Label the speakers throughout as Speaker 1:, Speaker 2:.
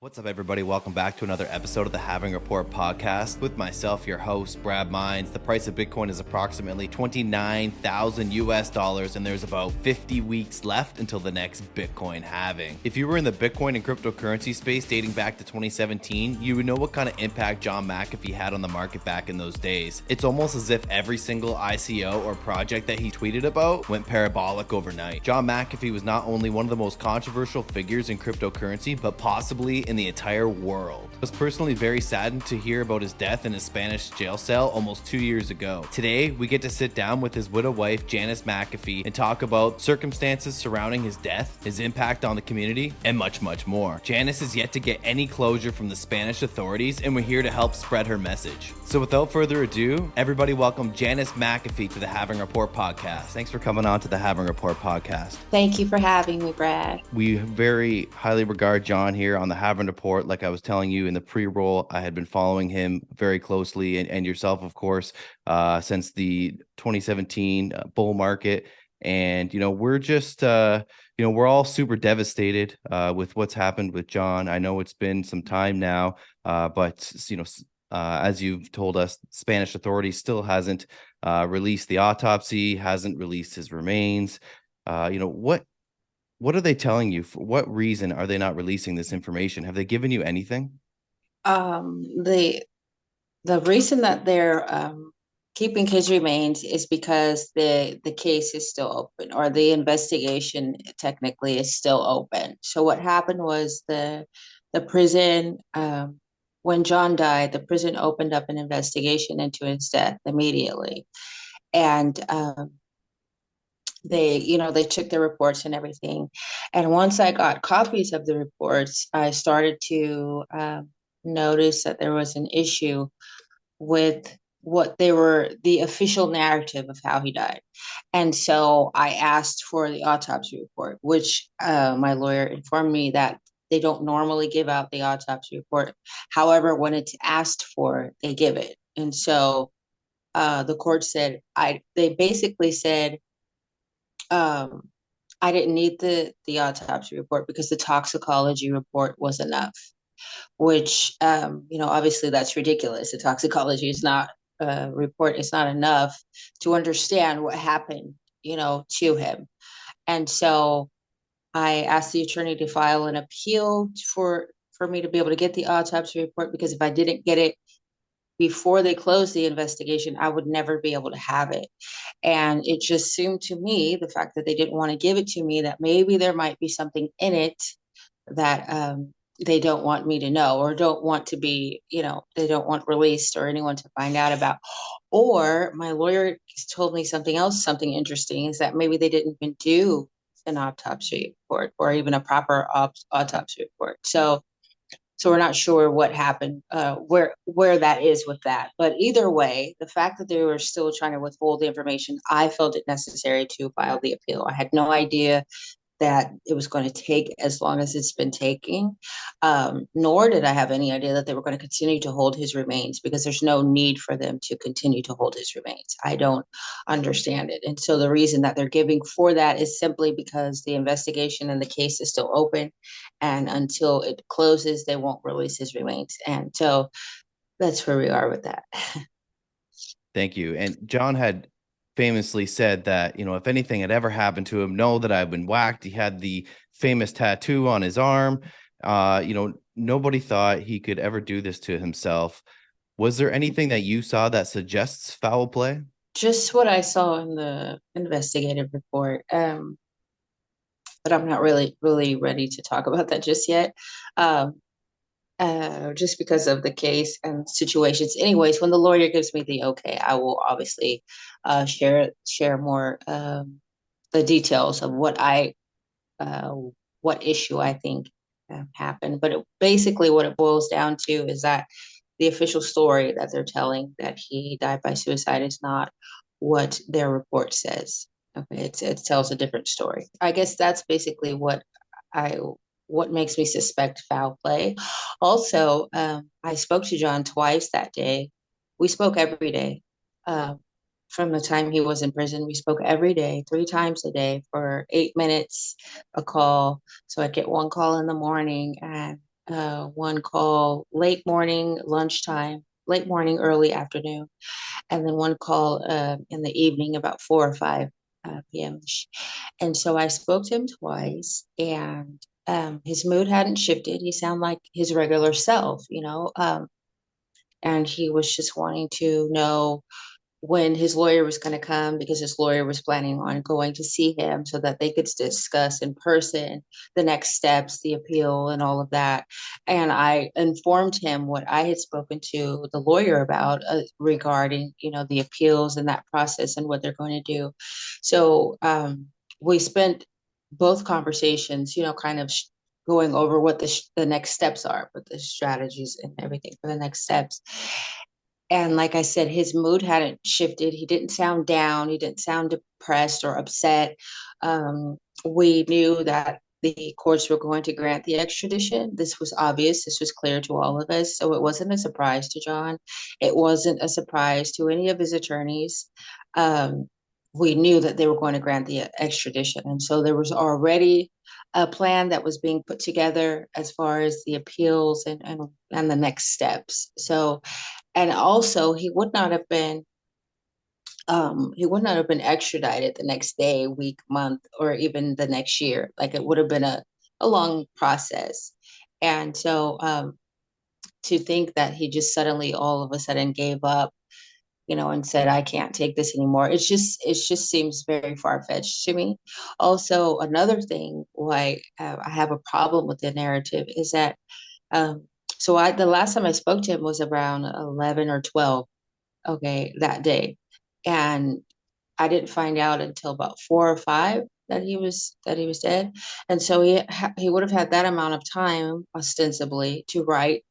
Speaker 1: What's up, everybody? Welcome back to another episode of the Halving Report podcast with myself, your host, Brad Mines. The price of Bitcoin is approximately $29,000 and there's about 50 weeks left until the next Bitcoin halving. If you were in the Bitcoin and cryptocurrency space dating back to 2017, you would know what kind of impact John McAfee had on the market back in those days. It's almost as if every single ICO or project that he tweeted about went parabolic overnight. John McAfee was not only one of the most controversial figures in cryptocurrency, but possibly in the entire world. I was personally very saddened to hear about his death in his Spanish jail cell almost 2 years ago. Today, we get to sit down with his widow wife, Janice McAfee, and talk about circumstances surrounding his death, his impact on the community, and much, much more. Janice is yet to get any closure from the Spanish authorities, and we're here to help spread her message. So without further ado, everybody welcome Janice McAfee to the Halving Report podcast. Thanks for coming on to the Halving Report podcast.
Speaker 2: Thank you for having me, Brad.
Speaker 1: We very highly regard John here on the Halving Report. Like I was telling you in the pre-roll, I had been following him very closely, and yourself, of course, since the 2017 bull market. And, we're just, we're all super devastated with what's happened with John. I know it's been some time now, but, as you've told us, Spanish authorities still hasn't released the autopsy, hasn't released his remains. What are they telling you? For what reason are they not releasing this information? Have they given you anything?
Speaker 2: The reason that they're keeping his remains is because the case is still open, or the investigation technically is still open. So what happened was the prison, when John died, the prison opened up an investigation into his death immediately, and they took the reports and everything. And once I got copies of the reports, I started to notice that there was an issue with what they were, the official narrative of how he died. And so I asked for the autopsy report, which my lawyer informed me that they don't normally give out the autopsy report. However, when it's asked for, they give it. And so the court said, they basically said, I didn't need the autopsy report because the toxicology report was enough, which, obviously that's ridiculous. The toxicology is not report is not enough to understand what happened, to him. And so I asked the attorney to file an appeal for me to be able to get the autopsy report, because if I didn't get it before they closed the investigation, I would never be able to have it. And it just seemed to me, the fact that they didn't want to give it to me, that maybe there might be something in it that they don't want me to know, or don't want to be, they don't want released or anyone to find out about. Or my lawyer told me something else, something interesting, is that maybe they didn't even do an autopsy report, or even a proper autopsy report. So we're not sure what happened, where that is with that. But either way, the fact that they were still trying to withhold the information, I felt it necessary to file the appeal. I had no idea that it was going to take as long as it's been taking, nor did I have any idea that they were going to continue to hold his remains, because there's no need for them to continue to hold his remains. I don't understand it. And so the reason that they're giving for that is simply because the investigation and the case is still open, and until it closes, they won't release his remains. And so that's where we are with that.
Speaker 1: Thank you. And John had famously said that, if anything had ever happened to him, know that I've been whacked. He had the famous tattoo on his arm. Nobody thought he could ever do this to himself. Was there anything that you saw that suggests foul play?
Speaker 2: Just what I saw in the investigative report. But I'm not really ready to talk about that just yet, just because of the case and situations. Anyways, when the lawyer gives me the okay, I will obviously share more the details of what issue I think happened. But basically, what it boils down to is that the official story that they're telling, that he died by suicide, is not what their report says. Okay, it tells a different story. I guess that's basically what makes me suspect foul play. Also, I spoke to John twice that day. We spoke every day. From the time he was in prison, we spoke every day, 3 times a day for 8 minutes a call. So I'd get one call in the morning and one call late morning, lunchtime, late morning, early afternoon, and then one call in the evening about 4 or 5 p.m. And so I spoke to him twice, and his mood hadn't shifted. He sounded like his regular self, and he was just wanting to know when his lawyer was going to come because his lawyer was planning on going to see him so that they could discuss in person the next steps, the appeal, and all of that. And I informed him what I had spoken to the lawyer about regarding, the appeals and that process and what they're going to do. So we spent both conversations, kind of going over what the next steps are, what the strategies and everything for the next steps. And like I said, his mood hadn't shifted. He didn't sound down. He didn't sound depressed or upset. We knew that the courts were going to grant the extradition. This was obvious. This was clear to all of us. So it wasn't a surprise to John. It wasn't a surprise to any of his attorneys. Um, we knew that they were going to grant the extradition. And so there was already a plan that was being put together as far as the appeals and the next steps. So, and also he would not have been extradited the next day, week, month, or even the next year. Like it would have been a long process. And so to think that he just suddenly all of a sudden gave up, and said, I can't take this anymore. It just seems very far-fetched to me. Also, another thing why I have a problem with the narrative is that um, the last time I spoke to him was around 11 or 12, okay, that day. And I didn't find out until about 4 or 5 that he was dead. And so he would have had that amount of time ostensibly to write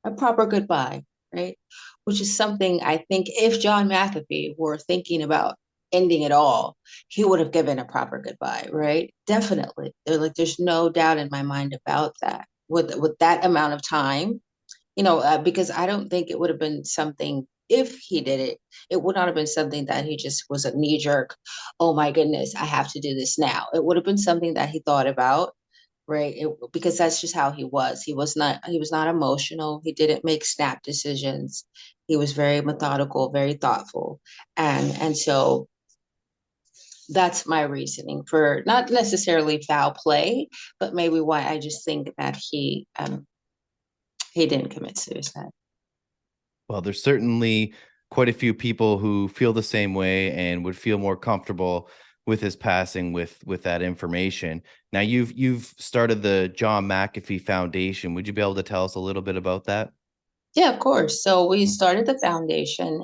Speaker 2: a proper goodbye, right? Which is something I think if John McAfee were thinking about ending it all, he would have given a proper goodbye, right? Definitely. There's no doubt in my mind about that. With that amount of time, because I don't think it would have been something, if he did it, it would not have been something that he just was a knee jerk, oh my goodness, I have to do this now. It would have been something that he thought about, right? Because that's just how he was. He was not emotional. He didn't make snap decisions. He was very methodical, very thoughtful. And so that's my reasoning for not necessarily foul play, but maybe why I just think that he didn't commit suicide.
Speaker 1: Well, there's certainly quite a few people who feel the same way and would feel more comfortable with his passing with that information. Now you've started the John McAfee Foundation. Would you be able to tell us a little bit about that?
Speaker 2: Yeah, of course. So we started the foundation.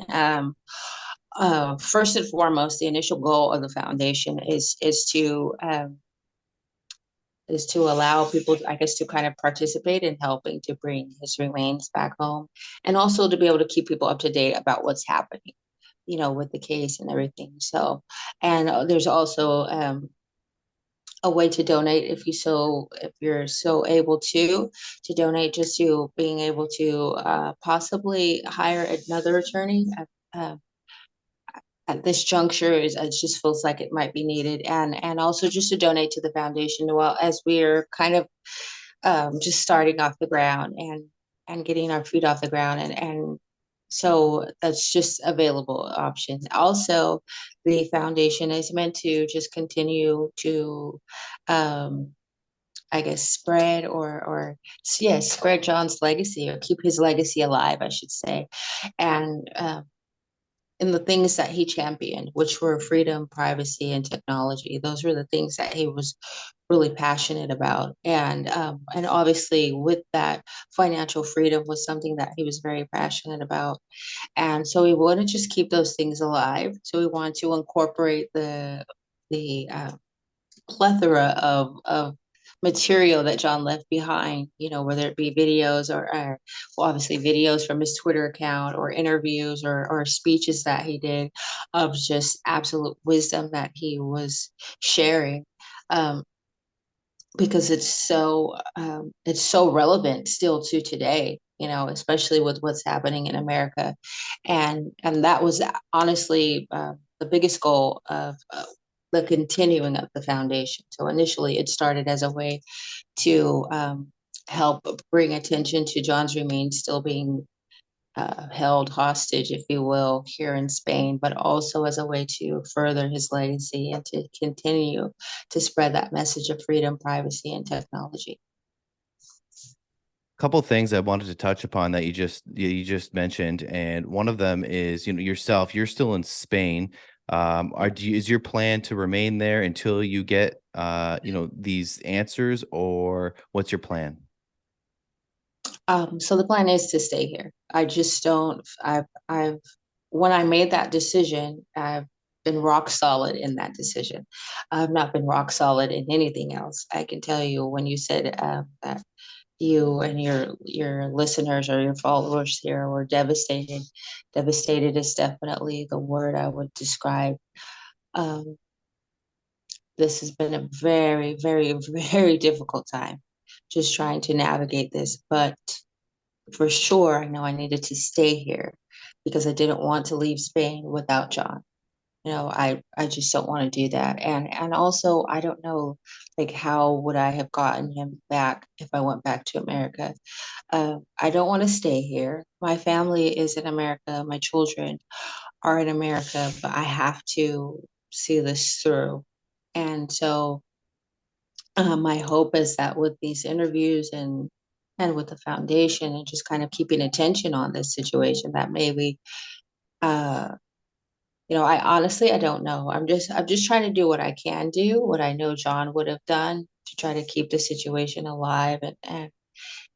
Speaker 2: First and foremost, the initial goal of the foundation is to allow people, I guess, to kind of participate in helping to bring his remains back home, and also to be able to keep people up to date about what's happening, with the case and everything. So, and there's also a way to donate if you're so able to donate, just to being able to possibly hire another attorney at this juncture. It just feels like it might be needed, and also just to donate to the foundation, well, as we're kind of just starting off the ground and getting our feet off the ground, and so that's just available options. Also, the foundation is meant to just continue to I guess spread or yeah, spread John's legacy, or keep his legacy alive, I should say. And in the things that he championed, which were freedom, privacy, and technology. Those were the things that he was really passionate about. And obviously with that, financial freedom was something that he was very passionate about. And so we want to just keep those things alive. So we want to incorporate the plethora of material that John left behind, whether it be videos or well, obviously videos from his Twitter account, or interviews, or speeches that he did, of just absolute wisdom that he was sharing. Um, because it's so relevant still to today, especially with what's happening in America. And that was honestly the biggest goal of the continuing of the foundation. So initially it started as a way to help bring attention to John's remains still being held hostage, if you will, here in Spain, but also as a way to further his legacy and to continue to spread that message of freedom, privacy, and technology.
Speaker 1: Couple things I wanted to touch upon that you just mentioned, and one of them is yourself. You're still in Spain. Is your plan to remain there until you get these answers, or what's your plan?
Speaker 2: So the plan is to stay here. I just don't. I've when I made that decision, I've been rock solid in that decision. I've not been rock solid in anything else. I can tell you when you said that you and your listeners or your followers here were devastated. Devastated is definitely the word I would describe. Um, this has been a very, very, very difficult time, just trying to navigate this. But for sure, I know I needed to stay here because I didn't want to leave Spain without John. I just don't want to do that. And also I don't know, like, how would I have gotten him back if I went back to America? I don't want to stay here. My family is in America. My children are in America, but I have to see this through. And so my hope is that with these interviews and with the foundation and just kind of keeping attention on this situation, that maybe uh, I honestly I don't know. I'm just trying to do what I can do, what I know John would have done to try to keep the situation alive and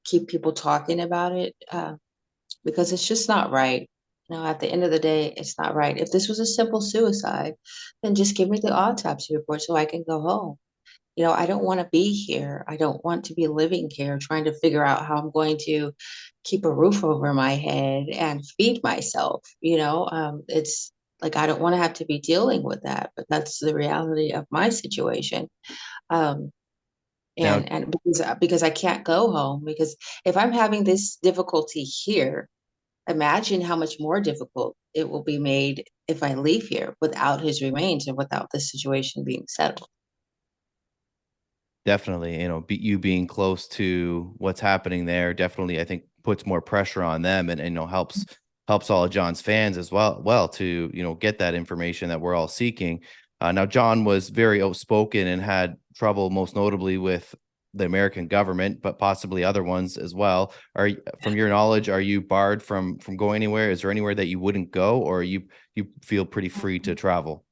Speaker 2: keep people talking about it, because it's just not right. At the end of the day, it's not right. If this was a simple suicide, then just give me the autopsy report so I can go home. I don't want to be here. I don't want to be living here trying to figure out how I'm going to keep a roof over my head and feed myself. It's like I don't want to have to be dealing with that, but that's the reality of my situation. Um,
Speaker 1: Now,
Speaker 2: and because I can't go home, because if I'm having this difficulty here, imagine how much more difficult it will be made if I leave here without his remains and without the situation being settled.
Speaker 1: definitely, you being close to what's happening there definitely, I think, puts more pressure on them, and helps all of John's fans as well to get that information that we're all seeking. Now, John was very outspoken and had trouble, most notably with the American government, but possibly other ones as well. From your knowledge, are you barred from going anywhere? Is there anywhere that you wouldn't go, or you feel pretty free to travel?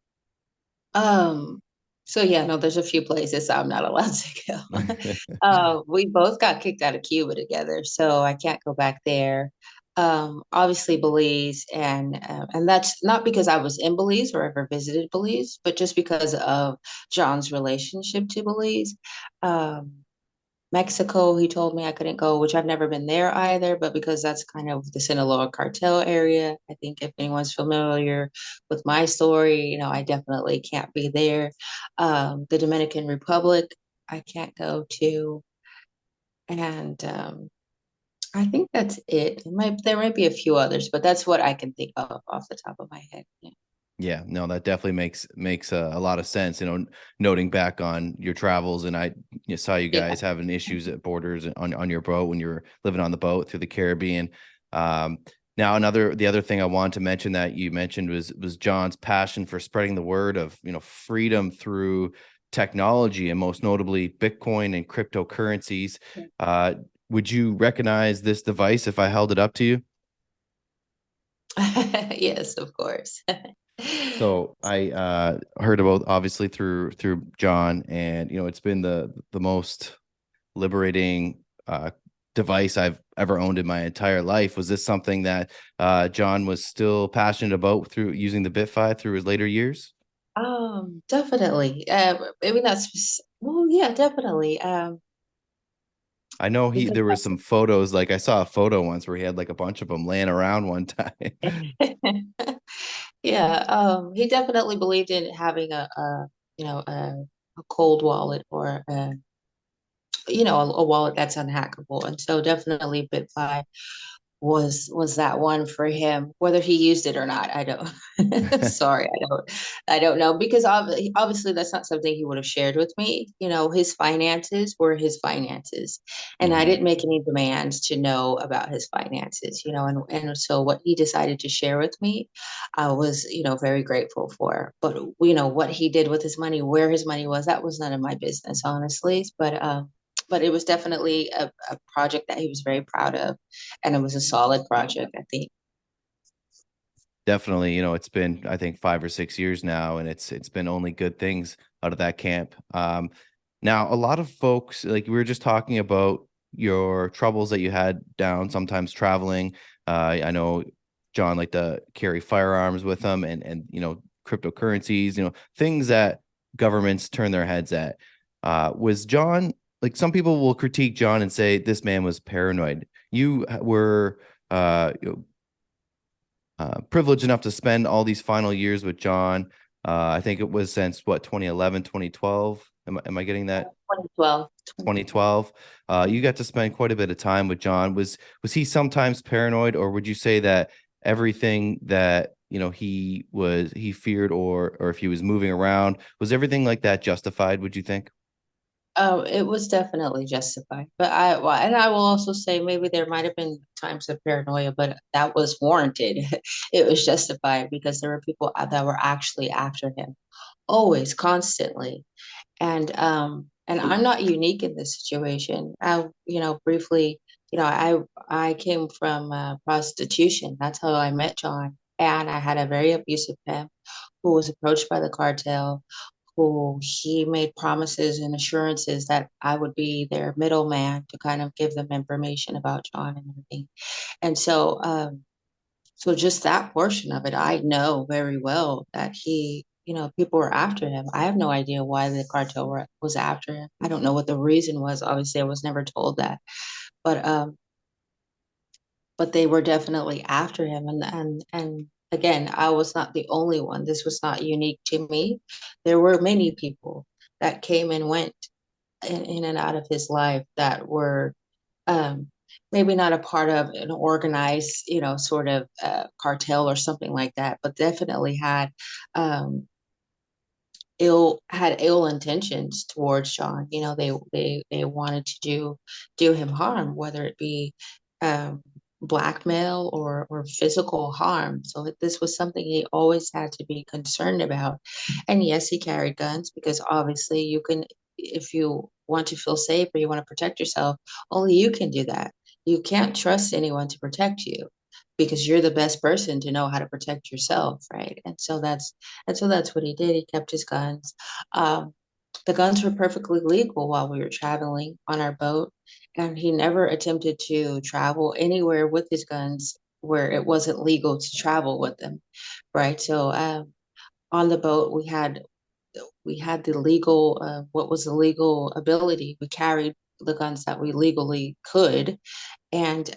Speaker 2: Um, so yeah, no, there's a few places I'm not allowed to go. We both got kicked out of Cuba together, so I can't go back there. Obviously Belize, and that's not because I was in Belize or ever visited Belize, but just because of John's relationship to Belize. Um, Mexico, he told me I couldn't go, which I've never been there either, but because that's kind of the Sinaloa cartel area, I think if anyone's familiar with my story, I definitely can't be there. The Dominican Republic, I can't go to. And I think that's it. There might be a few others, but that's what I can think of off the top of my head. Yeah.
Speaker 1: Yeah, no, that definitely makes a lot of sense. Noting back on your travels, and I saw you
Speaker 2: Yeah.
Speaker 1: guys having issues at borders on your boat when you were living on the boat through the Caribbean. Um, Now, the other thing I wanted to mention that you mentioned was John's passion for spreading the word of freedom through technology, and most notably Bitcoin and cryptocurrencies. Uh, would you recognize this device if I held it up to you?
Speaker 2: Yes, of course.
Speaker 1: So I heard about, obviously, through John, and it's been the most liberating device I've ever owned in my entire life. Was this something that John was still passionate about through using the Bitfi through his later years?
Speaker 2: Definitely. Maybe not. Well, yeah, definitely.
Speaker 1: I know
Speaker 2: Because
Speaker 1: there was some photos, like I saw a photo once where he had like a bunch of them laying around one time.
Speaker 2: yeah, he definitely believed in having a cold wallet or a wallet that's unhackable, and so definitely Bitfi was that one for him. Whether he used it or not, I don't. Sorry, I don't know, because obviously that's not something he would have shared with me. His finances were his finances, and I
Speaker 1: Mhm.
Speaker 2: didn't make any demands to know about his finances. And so what he decided to share with me, I was very grateful for. But what he did with his money, where his money was, that was none of my business, honestly. But it was definitely a project that he was very proud of, and it was a solid project, I think.
Speaker 1: Definitely, it's been, I think, 5 or 6 years now, and it's been only good things out of that camp. Now, a lot of folks, like we were just talking about your troubles that you had down sometimes traveling. I know John liked to carry firearms with him, and cryptocurrencies, things that governments turn their heads at. Was John, like, some people will critique John and say this man was paranoid. You were privileged enough to spend all these final years with John. I think it was since what, 2011, 2012. Am I getting that?
Speaker 2: 2012.
Speaker 1: 2012. You got to spend quite a bit of time with John. Was he sometimes paranoid, or would you say that everything that he feared, or if he was moving around, was everything like that justified, would you think?
Speaker 2: Oh, it was definitely justified. But and I will also say maybe there might have been times of paranoia, but that was warranted. It was justified because there were people that were actually after him, always, constantly. And I'm not unique in this situation. Briefly, I came from prostitution. That's how I met John. And I had a very abusive pimp who was approached by the cartel, who he made promises and assurances that I would be their middleman to kind of give them information about John and everything. And so just that portion of it, I know very well that people were after him. I have no idea why the was after him. I don't know what the reason was. Obviously, I was never told that, but um, but they were definitely after him. And again, I was not the only one. This was not unique to me. There were many people that came and went in and out of his life that were um, maybe not a part of an organized, sort of cartel or something like that, but definitely um, had ill intentions towards Sean. They wanted to do him harm, whether it be um, blackmail or physical harm. So this was something he always had to be concerned about. And yes, he carried guns because obviously you can, if you want to feel safe or you want to protect yourself, only you can do that. You can't trust anyone to protect you because you're the best person to know how to protect yourself, right? And so that's what he did. He kept his guns. Um, the guns were perfectly legal while we were traveling on our boat, and he never attempted to travel anywhere with his guns where it wasn't legal to travel with them, right? So on the boat, we had the legal what was the legal ability. We carried the guns that we legally could, and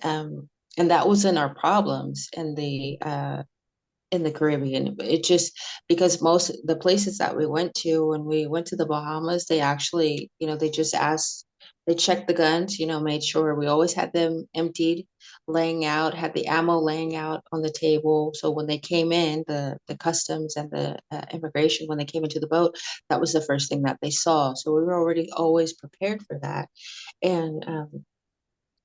Speaker 2: that wasn't our problems in the Caribbean. It just because most the places that we went to, when we went to the Bahamas, they actually, they just asked, they checked the guns, made sure we always had them emptied, laying out, had the ammo laying out on the table. So when they came in, the customs and the immigration, when they came into the boat, that was the first thing that they saw. So we were already always prepared for that. And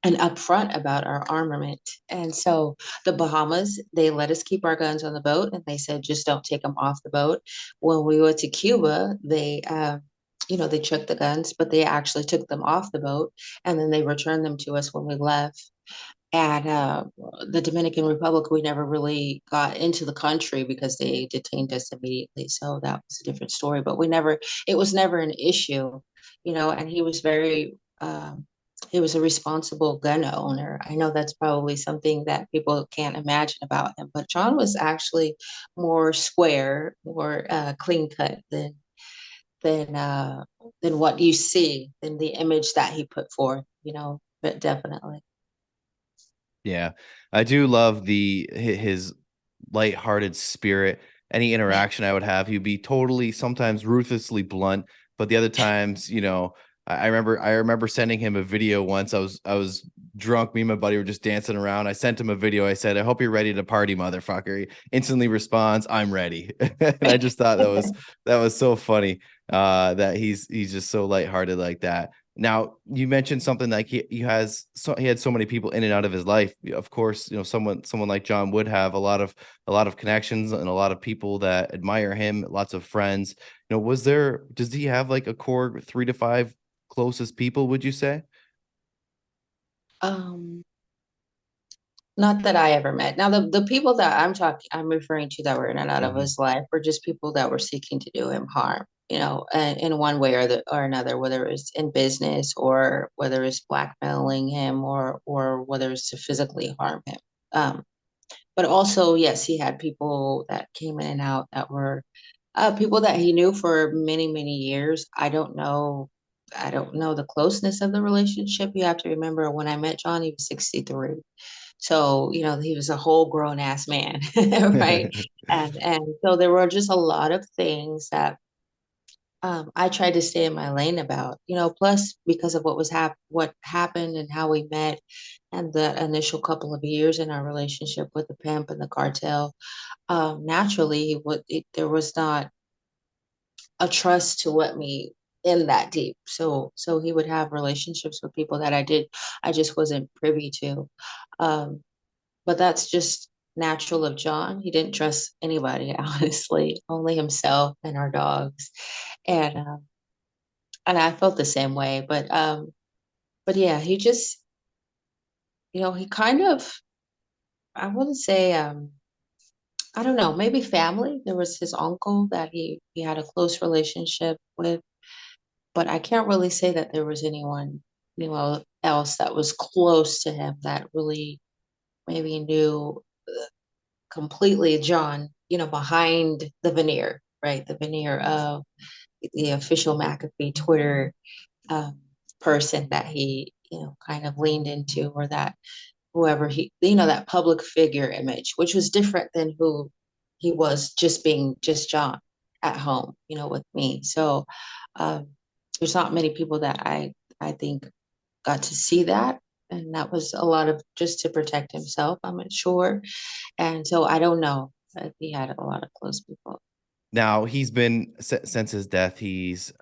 Speaker 2: upfront about our armament. And so the Bahamas, they let us keep our guns on the boat, and they said just don't take them off the boat. When we went to Cuba, they checked the guns, but they actually took them off the boat, and then they returned them to us when we left. And the Dominican Republic, we never really got into the country because they detained us immediately. So that was a different story. But it was never an issue, and he was a responsible gun owner. I know that's probably something that people can't imagine about him, but John was actually more square, more clean cut than uh, than what you see, than the image that he put forth. But definitely.
Speaker 1: Yeah, I do love his lighthearted spirit. Any interaction I would have, he'd be totally, sometimes ruthlessly blunt, but the other times, I remember sending him a video once. I was drunk. Me and my buddy were just dancing around. I sent him a video. I said, "I hope you're ready to party, motherfucker." He instantly responds, "I'm ready." And I just thought that was so funny. That he's just so lighthearted like that. Now you mentioned something like he had so many people in and out of his life. Of course, someone like John would have a lot of connections and a lot of people that admire him, lots of friends. Does he have like a core 3 to 5 closest people, would you say?
Speaker 2: Um, Not that I ever met. Now, the people that I'm referring to that were in and out of
Speaker 1: Hmm.
Speaker 2: his life were just people that were seeking to do him harm, and in one way or another, whether it's in business or whether it's blackmailing him or whether it's to physically harm him. Um, but also, yes, he had people that came in and out that were people that he knew for many, many years. I don't know the closeness of the relationship. You have to remember when I met John, he was 63. So, he was a whole grown ass man, right? And so there were just a lot of things that I tried to stay in my lane about, plus because of what happened and how we met and the initial couple of years in our relationship with the pimp and the cartel. Naturally, there was not a trust to let me in that deep. So he would have relationships with people that I just wasn't privy to. Um, but that's just natural of John. He didn't trust anybody, honestly, only himself and our dogs. And and I felt the same way. But yeah, he just, he kind of, I wouldn't say, I don't know, maybe family. There was his uncle that he had a close relationship with, but I can't really say that there was anyone else that was close to him that really maybe knew completely John, behind the veneer, right? The veneer of the official McAfee Twitter um, person that he, kind of leaned into, or that whoever that public figure image, which was different than who he was just being just John at home, with me. So um, there's not many people that I think got to see that. And that was a lot of just to protect himself, I'm not sure. And so I don't know if he had a lot of close people.
Speaker 1: Now he's been since his death, he's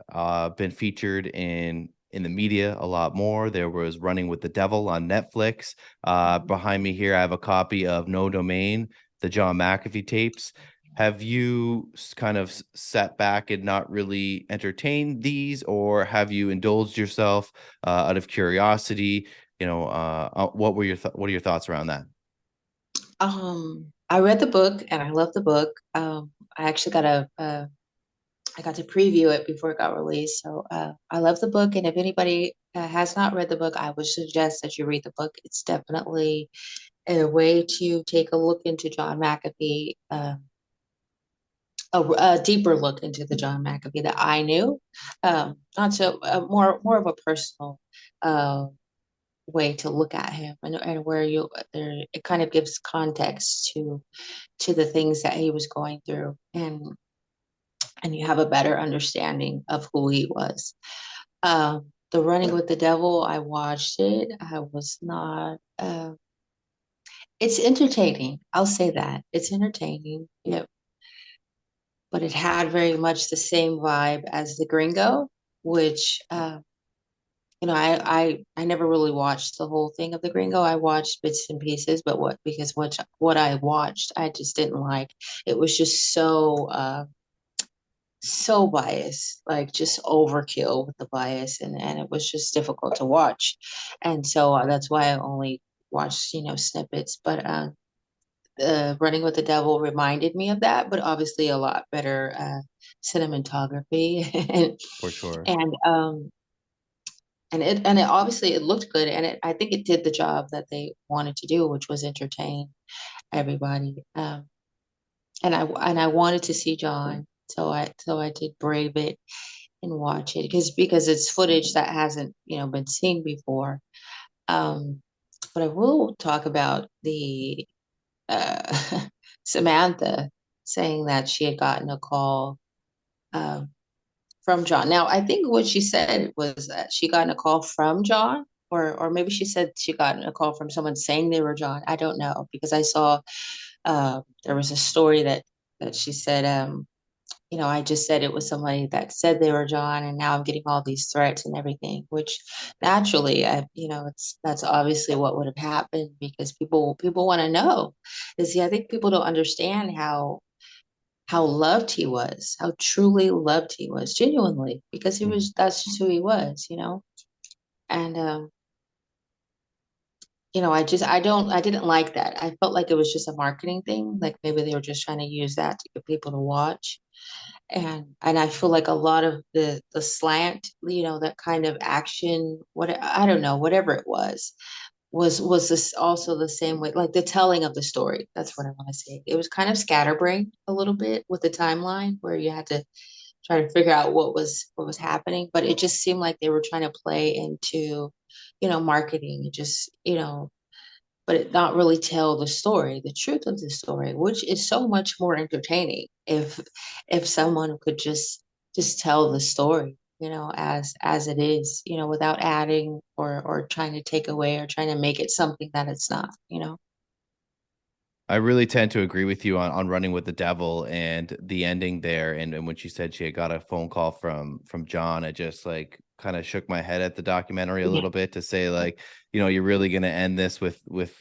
Speaker 1: been featured in the media a lot more. There was Running with the Devil on Netflix. Behind me here, I have a copy of No Domain, the John McAfee tapes. Have you kind of sat back and not really entertained these, or have you indulged yourself out of curiosity? What are your thoughts around that?
Speaker 2: I read the book and I love the book. I actually I got to preview it before it got released. So I love the book. And if anybody has not read the book, I would suggest that you read the book. It's definitely a way to take a look into John McAfee, a deeper look into the John McAfee that I knew. Not so more of a personal uh, way to look at him, and where it kind of gives context to the things that he was going through, and you have a better understanding of who he was. The Running with the Devil, I watched it. I was not. It's entertaining. I'll say that it's entertaining. Yeah, but it had very much the same vibe as the Gringo, which I never really watched the whole thing of the Gringo. I watched bits and pieces, but what I watched, I just didn't like. It was just so biased, like just overkill with the bias, and it was just difficult to watch. And so that's why I only watched, snippets. But Running with the Devil reminded me of that, but obviously a lot better cinematography
Speaker 1: For sure.
Speaker 2: and um and it obviously it looked good, and I think it did the job that they wanted to do, which was entertain everybody. And I wanted to see John, so I did brave it and watch it because it's footage that hasn't been seen before. Um, but I will talk about the Samantha saying that she had gotten a call um, from John. Now, I think what she said was that she got a call from John, or maybe she said she got a call from someone saying they were John. I don't know because I saw there was a story that she said, I just said it was somebody that said they were John, and now I'm getting all these threats and everything. Which naturally, that's obviously what would have happened because people want to know. You see, I think people don't understand how loved he was, how truly loved he was, genuinely, because that's just who he was. And I didn't like that. I felt like it was just a marketing thing, like maybe they were just trying to use that to get people to watch. And I feel like a lot of the slant, that kind of action, what I don't know, whatever it was this also the same way, like the telling of the story. That's what I want to say. It was kind of scatterbrained a little bit with the timeline where you had to try to figure out what was happening, but it just seemed like they were trying to play into, marketing. It just, but it not really tell the story, the truth of the story, which is so much more entertaining if someone could just tell the story, as it is, without adding or trying to take away or trying to make it something that it's not.
Speaker 1: I really tend to agree with you on running with the devil and the ending there. And when she said she had got a phone call from John, I just like kind of shook my head at the documentary a
Speaker 2: Yeah,
Speaker 1: little bit to say like, you're really gonna end this with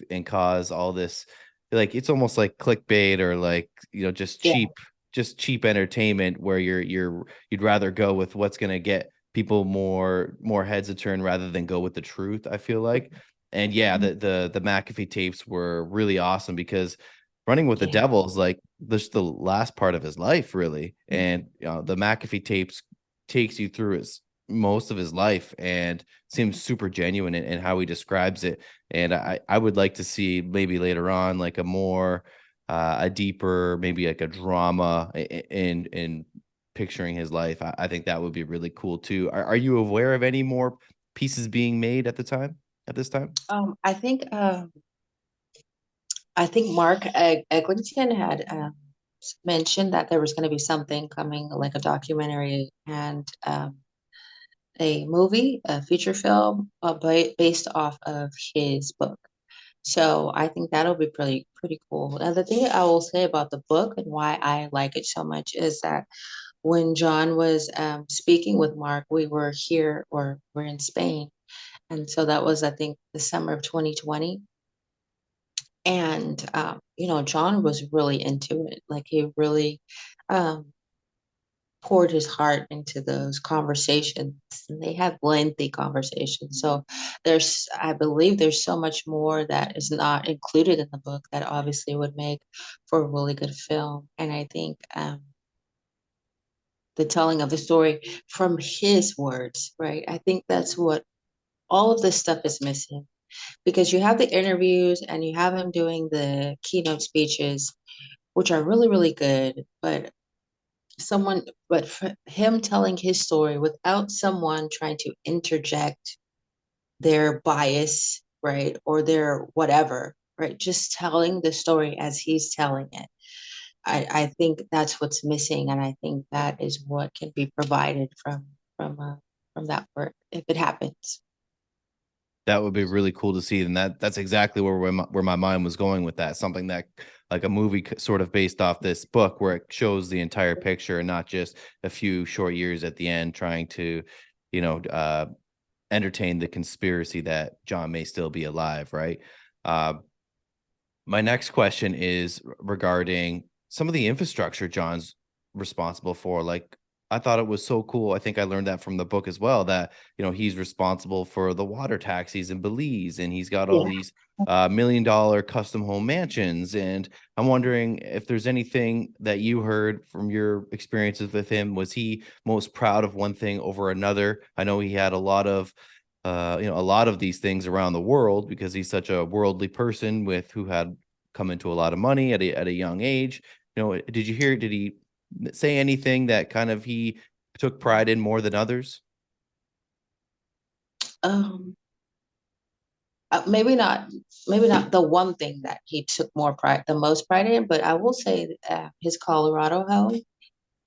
Speaker 1: and cause all this, like it's almost like clickbait or like,
Speaker 2: yeah,
Speaker 1: just cheap entertainment where you'd rather go with what's gonna get people more heads to turn rather than go with the truth, I feel like. And yeah, the McAfee tapes were really awesome because running with the
Speaker 2: yeah,
Speaker 1: devil is like just the last part of his life, really. And the McAfee tapes takes you through his most of his life and seems super genuine in how he describes it. And I would like to see maybe later on like a deeper, maybe like a drama in picturing his life. I think that would be really cool too. Are you aware of any more pieces being made at this time?
Speaker 2: I think Mark Eglinton had mentioned that there was going to be something coming, like a documentary and a movie, a feature film, based off of his book. So I think that'll be pretty cool. And the thing I will say about the book and why I like it so much is that when John was speaking with Mark, we were here, or we're in Spain, and so that was, I think, the summer of 2020. And John was really into it. Like, he really um, poured his heart into those conversations, and they had lengthy conversations. So I believe there's so much more that is not included in the book that obviously would make for a really good film. And I think the telling of the story from his words, right? I think that's what all of this stuff is missing, because you have the interviews and you have him doing the keynote speeches, which are really, really good, but for him telling his story without someone trying to interject their bias, right, or their whatever, right, just telling the story as he's telling it. I think that's what's missing, and I think that is what can be provided from uh, from that work if it happens.
Speaker 1: That would be really cool to see, and that's exactly where my mind was going with that. Something that like a movie sort of based off this book, where it shows the entire picture and not just a few short years at the end, trying to, you know, uh, entertain the conspiracy that John may still be alive, right? Uh, my next question is regarding some of the infrastructure John's responsible for. Like, I thought it was so cool. I think I learned that from the book as well, that, he's responsible for the water taxis in Belize, and he's got all
Speaker 2: Yeah.
Speaker 1: these $1 million custom home mansions. And I'm wondering if there's anything that you heard from your experiences with him. Was he most proud of one thing over another? I know he had a lot of these things around the world because he's such a worldly person with who had come into a lot of money at a young age. Did he say anything that kind of he took pride in more than others?
Speaker 2: Um, maybe not the one thing that he took the most pride in, but I will say his Colorado home.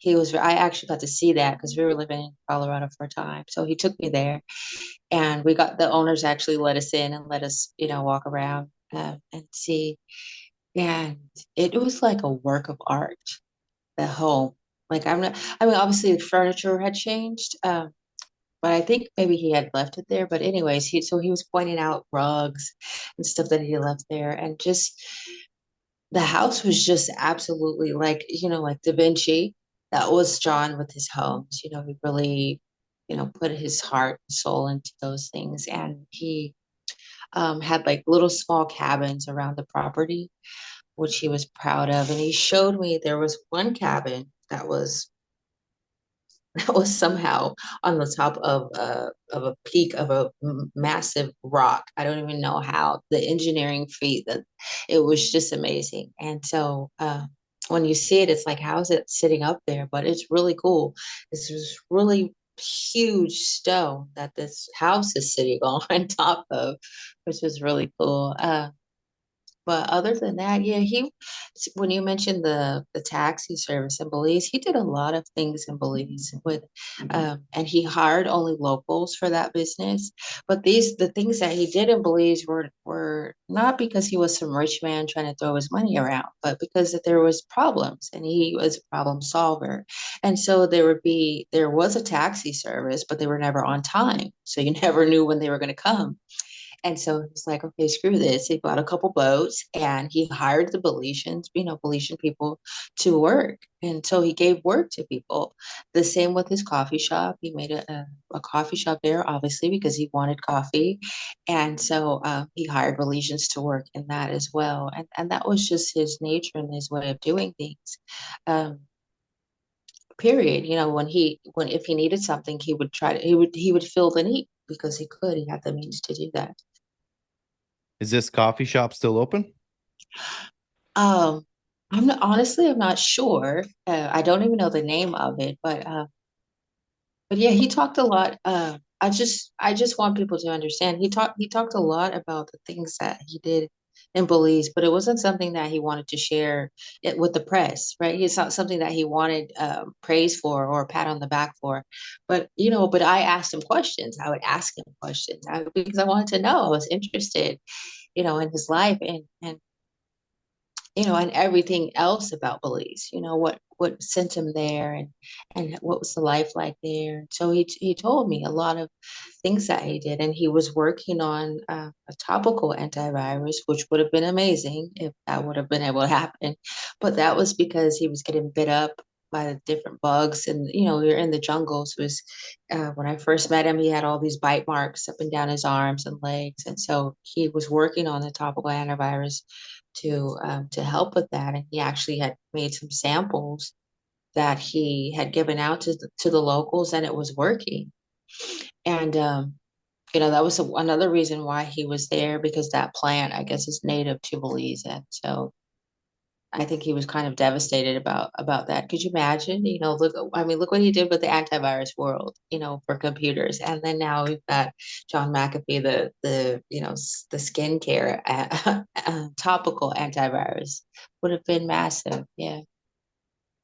Speaker 2: I actually got to see that because we were living in Colorado for a time. So he took me there, and the owners actually let us in and let us, walk around and see. And it was like a work of art, the home. Like I mean, obviously the furniture had changed, but I think maybe he had left it there. But anyways, he was pointing out rugs and stuff that he left there, and just the house was just absolutely like, like Da Vinci. That was John with his homes. He really, put his heart and soul into those things. And he had like little small cabins around the property, which he was proud of. And he showed me there was one cabin that was that was somehow on the top of a peak of a massive rock. I don't even know how the engineering feat that it was just amazing. And so when you see it, it's like, how is it sitting up there? But it's really cool. It's this really huge stone that this house is sitting on top of, which is really cool. But other than that, yeah, when you mentioned the taxi service in Belize, he did a lot of things in Belize and he hired only locals for that business. But the things that he did in Belize were not because he was some rich man trying to throw his money around, but because that there was problems and he was a problem solver. And so there was a taxi service, but they were never on time. So you never knew when they were going to come. And so he was like, okay, screw this. He bought a couple boats and he hired the Belizeans, Belizean people to work. And so he gave work to people. The same with his coffee shop. He made a coffee shop there, obviously, because he wanted coffee. And so he hired Belizeans to work in that as well. And that was just his nature and his way of doing things. Um, Period. If he needed something, he would fill the need because he had the means to do that.
Speaker 1: Is this coffee shop still open?
Speaker 2: Um, I'm not sure. I don't even know the name of it, but yeah, he talked a lot. I just want people to understand. He talked a lot about the things that he did in Belize, but it wasn't something that he wanted to share it with the press, right? It's not something that he wanted praise for or a pat on the back for. But I asked him questions. I would ask him questions because I wanted to know. I was interested, in his life and everything else about Belize, what sent him there and what was the life like there. So he told me a lot of things that he did, and he was working on a topical antivirus, which would have been amazing if that would have been able to happen. But that was because he was getting bit up by the different bugs, and we were in the jungle. So it was when I first met him, he had all these bite marks up and down his arms and legs, and so he was working on the topical antivirus to help with that. And he actually had made some samples that he had given out to the locals, and it was working. And that was another reason why he was there because that plant, I guess, is native to Belize, and so I think he was kind of devastated about that. Could you imagine? Look what he did with the antivirus world, for computers, and then now we've got John McAfee, the skincare topical antivirus would have been massive. Yeah.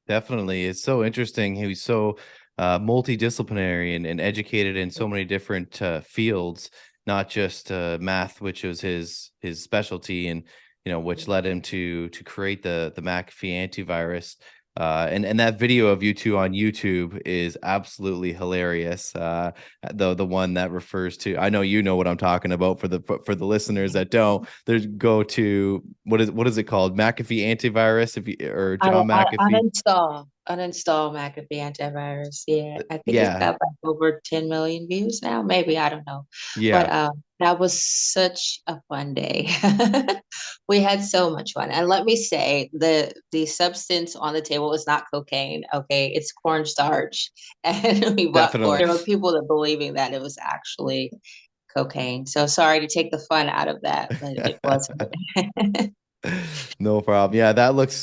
Speaker 1: Definitely. It's so interesting. He was so multidisciplinary and educated in so many different fields, not just math, which was his specialty, and which led him to create the McAfee antivirus. And that video of you two on YouTube is absolutely hilarious. The one that refers to, I know you know what I'm talking about. For the listeners that don't, there's go to what is it called? McAfee Antivirus, or John McAfee.
Speaker 2: Uninstall McAfee antivirus. Yeah, I think it's
Speaker 1: Yeah,
Speaker 2: got like over 10 million views now. Maybe I don't know, but
Speaker 1: yeah,
Speaker 2: that was such a fun day. We had so much fun, and let me say the substance on the table is not cocaine. Okay, it's cornstarch, and we bought corn.
Speaker 1: definitely.
Speaker 2: There were people that believing that it was actually cocaine. So sorry to take the fun out of that, but it wasn't.
Speaker 1: No problem. Yeah, that looks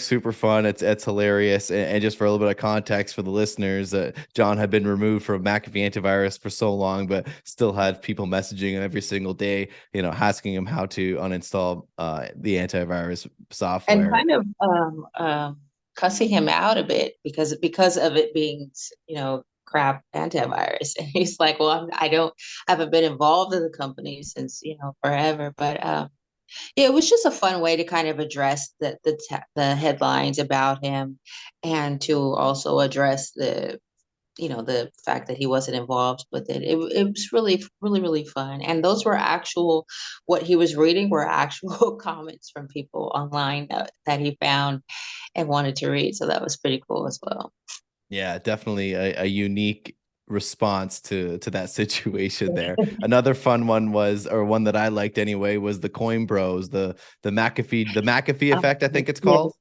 Speaker 1: super fun. It's hilarious. And just for a little bit of context for the listeners, John had been removed from McAfee antivirus for so long, but still had people messaging him every single day, asking him how to uninstall the antivirus
Speaker 2: And
Speaker 1: software.
Speaker 2: kind of cussing him out a bit because of it being, crap antivirus. And he's like, well, I haven't been involved in the company since, forever. But yeah, it was just a fun way to kind of address the headlines about him, and to also address the fact that he wasn't involved with it. It was really, really, really fun. And those were what he was reading were actual comments from people online that he found and wanted to read. So that was pretty cool as well.
Speaker 1: Yeah, definitely a unique response to that situation there. Another fun one was, or one that I liked anyway, was the Coin Bros, the McAfee
Speaker 2: Um,
Speaker 1: Effect, I think it's
Speaker 2: yes,
Speaker 1: called.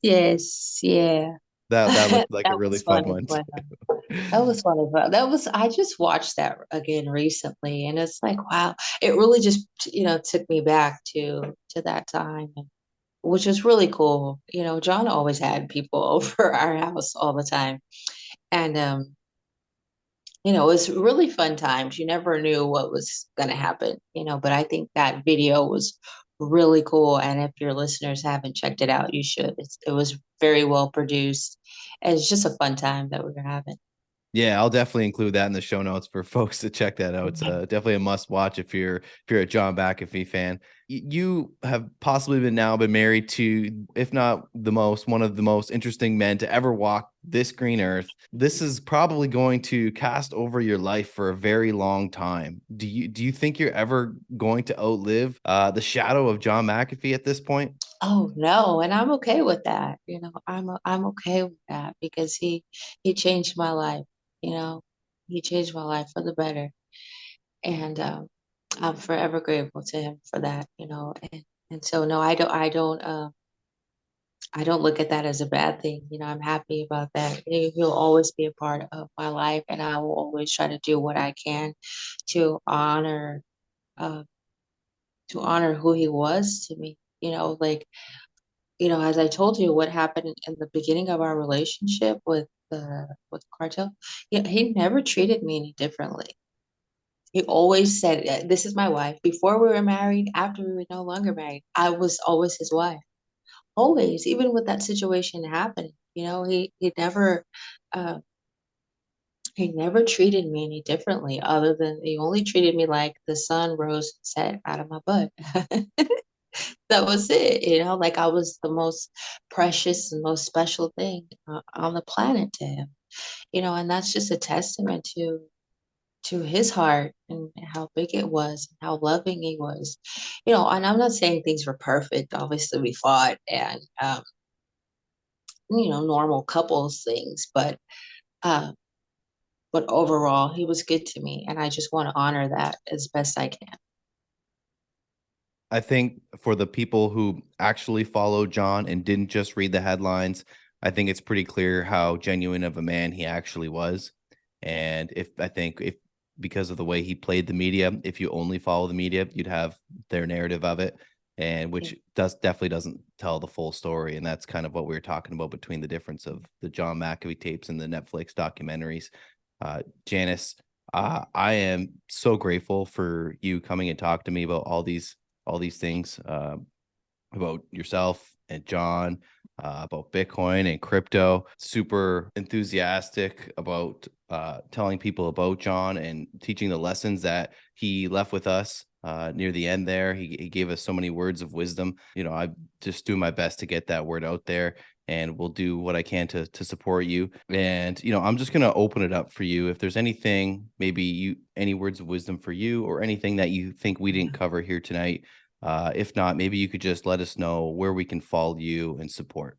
Speaker 2: yes, yeah.
Speaker 1: That
Speaker 2: That
Speaker 1: looked like a really
Speaker 2: was
Speaker 1: fun
Speaker 2: fun as
Speaker 1: one
Speaker 2: well.
Speaker 1: too.
Speaker 2: That was fun as well. I just watched that again recently, and it's like, wow, it really just, took me back to that time, which was really cool. John always had people over our house all the time. And it was really fun times. You never knew what was going to happen, but I think that video was really cool. And if your listeners haven't checked it out, you should. It was very well produced. And it's just a fun time that we were having.
Speaker 1: Yeah, I'll definitely include that in the show notes for folks to check that out. It's definitely a must watch if you're a John McAfee fan. You have possibly been married to, if not one of the most interesting men to ever walk this green earth. This is probably going to cast over your life for a very long time. Do you think you're ever going to outlive the shadow of John McAfee at this point?
Speaker 2: Oh no, and I'm okay with that. I'm okay with that because he changed my life. You know, he changed my life for the better, and I'm forever grateful to him for that. And so no, I don't look at that as a bad thing. I'm happy about that. He'll always be a part of my life, and I will always try to do what I can to honor uh, to honor who he was to me. Like, as I told you, what happened in the beginning of our relationship with Cartel, he never treated me any differently. He always said, "This is my wife." Before we were married, after we were no longer married, I was always his wife. Always, even with that situation happening, uh, he never treated me any differently, other than he only treated me like the sun rose and set out of my butt. That was it, like I was the most precious and most special thing on the planet to him, and that's just a testament to his heart and how big it was and how loving he was, and I'm not saying things were perfect. Obviously we fought, and normal couples things, uh but overall he was good to me, and I just want to honor that as best I can.
Speaker 1: I think for the people who actually followed John and didn't just read the headlines, I think it's pretty clear how genuine of a man he actually was. And if because of the way he played the media, if you only follow the media, you'd have their narrative of it, and
Speaker 2: Yeah.
Speaker 1: which definitely doesn't tell the full story. And that's kind of what we were talking about between the difference of the John McAfee tapes and the Netflix documentaries. Janice, I am so grateful for you coming and talk to me about all these things, about yourself and John, about Bitcoin and crypto. Super enthusiastic about telling people about John and teaching the lessons that he left with us near the end there. He gave us so many words of wisdom. I just do my best to get that word out there, and will do what I can to support you. And I'm just gonna open it up for you. If there's anything, maybe any words of wisdom for you, or anything that you think we didn't cover here tonight. If not, maybe you could just let us know where we can follow you and support.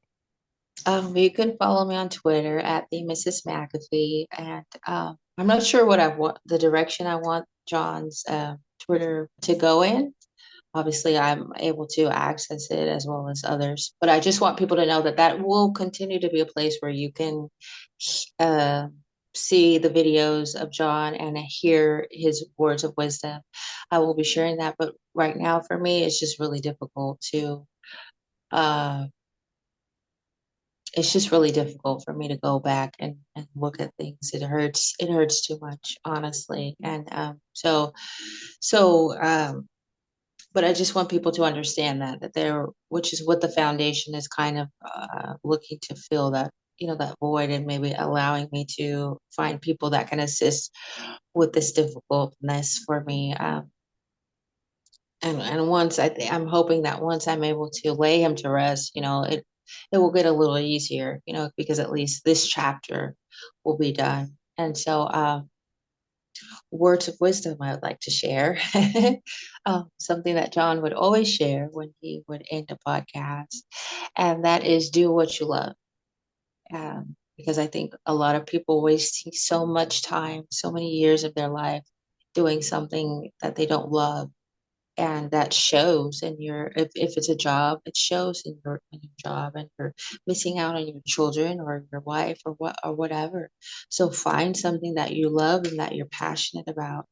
Speaker 2: You can follow me on Twitter at the Mrs. McAfee, and I'm not sure what I want, the direction I want John's Twitter to go in. Obviously, I'm able to access it as well as others, but I just want people to know that that will continue to be a place where you can uh, see the videos of John and hear his words of wisdom. I will be sharing that, but right now for me, it's just really difficult to. Uh, it's just really difficult for me to go back and look at things. It hurts too much, honestly. And so But I just want people to understand that they're, which is what the foundation is kind of looking to fill, that, that void, and maybe allowing me to find people that can assist with this difficultness for me. And once I'm hoping that once I'm able to lay him to rest, it will get a little easier, because at least this chapter will be done. And so, words of wisdom I would like to share. Something that John would always share when he would end a podcast, and that is do what you love. Because I think a lot of people waste so much time, so many years of their life doing something that they don't love. And that shows in if it's a job, it shows in your job, and you're missing out on your children or your wife or whatever. So find something that you love and that you're passionate about,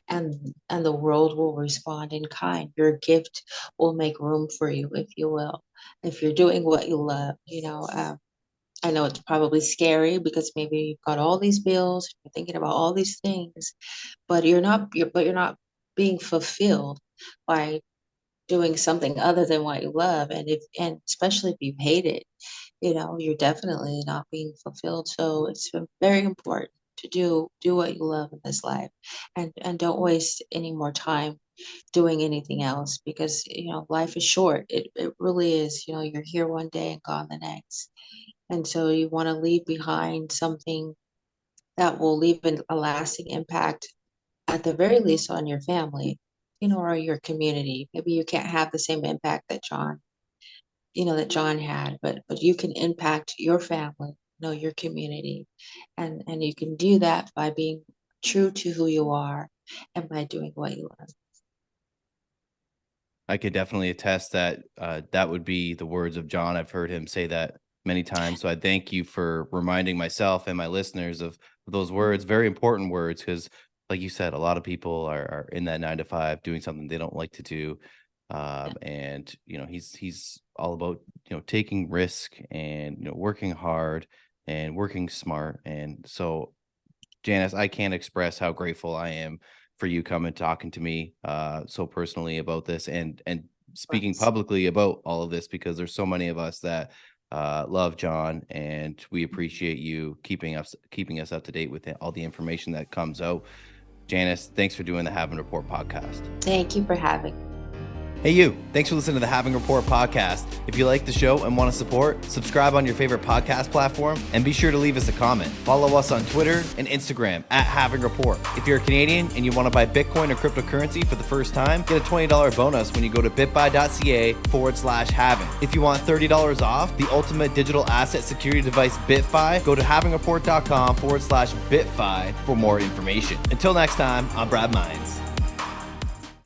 Speaker 2: and the world will respond in kind. Your gift will make room for you, if you will, if you're doing what you love. I know it's probably scary because maybe you've got all these bills, you're thinking about all these things, but you're not being fulfilled by doing something other than what you love. And especially if you hate it, you're definitely not being fulfilled. So it's very important to do what you love in this life, and don't waste any more time doing anything else, because life is short. It really is. You're here one day and gone the next. And so you want to leave behind something that will leave a lasting impact, at the very least on your family, or your community. Maybe you can't have the same impact that John had, but you can impact your family, your community. And you can do that by being true to who you are, and by doing what you love.
Speaker 1: I could definitely attest that that would be the words of John. I've heard him say that many times. So I thank you for reminding myself and my listeners of those words, very important words, because like you said, a lot of people are in that 9 to 5 doing something they don't like to do. And he's all about taking risk and working hard and working smart. And so, Janice, I can't express how grateful I am for you coming talking to me so personally about this, and speaking publicly about all of this, because there's so many of us that love John, and we appreciate you keeping us up to date with all the information that comes out. Janice, thanks for doing the Halving Report podcast.
Speaker 2: Thank you for having me.
Speaker 1: Hey you, thanks for listening to the Halving Report podcast. If you like the show and want to support, subscribe on your favorite podcast platform, and be sure to leave us a comment. Follow us on Twitter and Instagram at Halving Report. If you're a Canadian and you want to buy Bitcoin or cryptocurrency for the first time, get a $20 bonus when you go to bitbuy.ca/halving. If you want $30 off the ultimate digital asset security device Bitfi, go to halvingreport.com/bitfi for more information. Until next time, I'm Brad Mines.